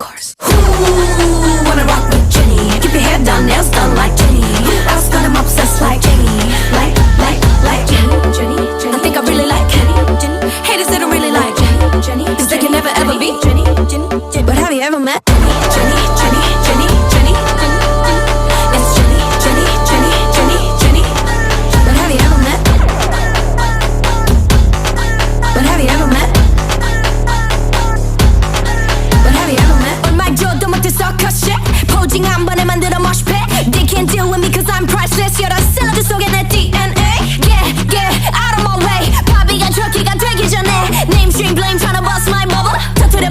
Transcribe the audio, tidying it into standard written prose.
course. Ooh, wanna rock with Jenny. Keep your hair done, nails done like Jenny. Else got him obsessed like Jenny. Like Jenny. I think I really like Jenny. Haters that don't really like Jenny. Cause they can never ever be Jenny. But have you ever met Jenny? It's Jenny. But have you ever met? But have you ever met? But have you ever met? 얼마 줘도 못해서 컷shit. 포징 한 번에 만들어